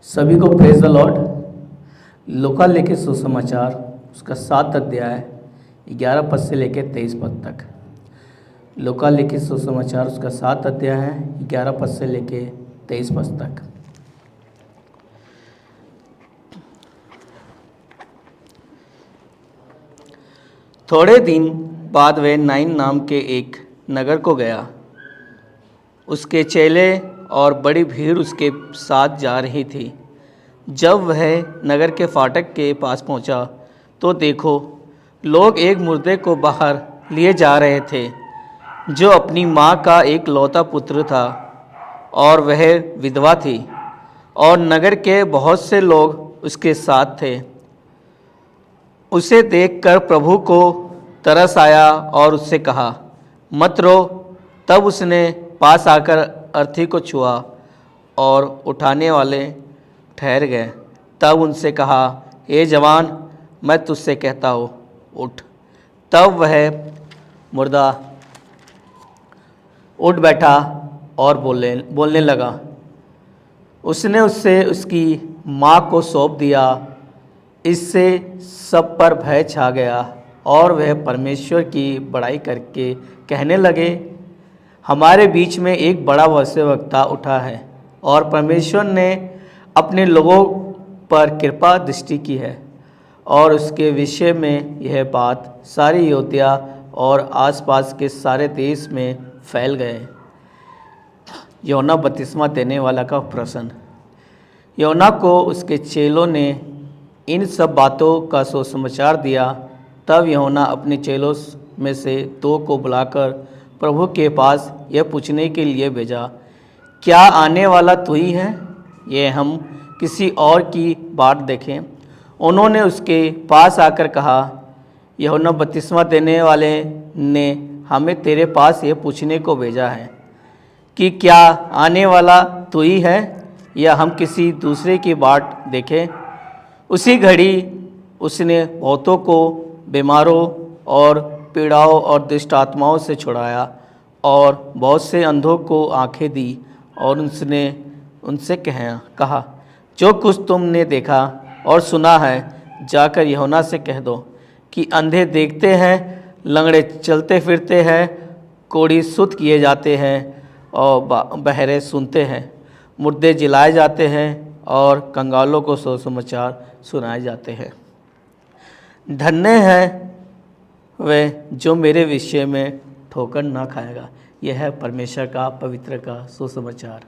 सभी को praise the Lord. लूका लिखित सुसमाचार उसका 7 अध्याय 11 पद से लेकर 23 पद तक। लूका लिखित सुसमाचार उसका 7 अध्याय है 11 पद से लेकर 23 पद तक। थोड़े दिन बाद वह नाइन नाम के एक नगर को गया। उसके चेले और बड़ी भीड़ उसके साथ जा रही थी। जब वह नगर के फाटक के पास पहुंचा तो देखो, लोग एक मुर्दे को बाहर लिए जा रहे थे, जो अपनी माँ का एक लौता पुत्र था, और वह विधवा थी, और नगर के बहुत से लोग उसके साथ थे। उसे देखकर प्रभु को तरस आया और उससे कहा, मत रो। तब उसने पास आकर अर्थी को छुआ और उठाने वाले ठहर गए। तब उनसे कहा, हे जवान, मैं तुझसे कहता हूँ, उठ। तब वह मुर्दा उठ बैठा और बोलने लगा। उसने उससे उसकी माँ को सौंप दिया। इससे सब पर भय छा गया और वह परमेश्वर की बड़ाई करके कहने लगे, हमारे बीच में एक बड़ा भविष्यवक्ता उठा है और परमेश्वर ने अपने लोगों पर कृपा दृष्टि की है। और उसके विषय में यह बात सारी यहूदिया और आसपास के सारे देश में फैल गए। यूहन्ना बपतिस्मा देने वाला का प्रश्न। यूहन्ना को उसके चेलों ने इन सब बातों का सुसमाचार दिया। तब यूहन्ना अपने चेलों में से 2 को बुलाकर प्रभु के पास यह पूछने के लिए भेजा, क्या आने वाला तू ही है, ये हम किसी और की बाट देखें? उन्होंने उसके पास आकर कहा, यूहन्ना बपतिस्मा देने वाले ने हमें तेरे पास यह पूछने को भेजा है कि क्या आने वाला तू ही है, या हम किसी दूसरे की बाट देखें? उसी घड़ी उसने बहुतों को बीमारों और पीड़ाओं और दुष्ट आत्माओं से छुड़ाया और बहुत से अंधों को आंखें दी। और उसने उनसे कहा, जो कुछ तुमने देखा और सुना है, जाकर यूहन्ना से कह दो कि अंधे देखते हैं, लंगड़े चलते फिरते हैं, कोढ़ी शुद्ध किए जाते हैं और बहरे सुनते हैं, मुर्दे जिलाए जाते हैं और कंगालों को सुसमाचार सुनाए जाते हैं। धन्य है वह जो मेरे विषय में ठोकर न खाएगा। यह है परमेश्वर का पवित्र का सुसमाचार।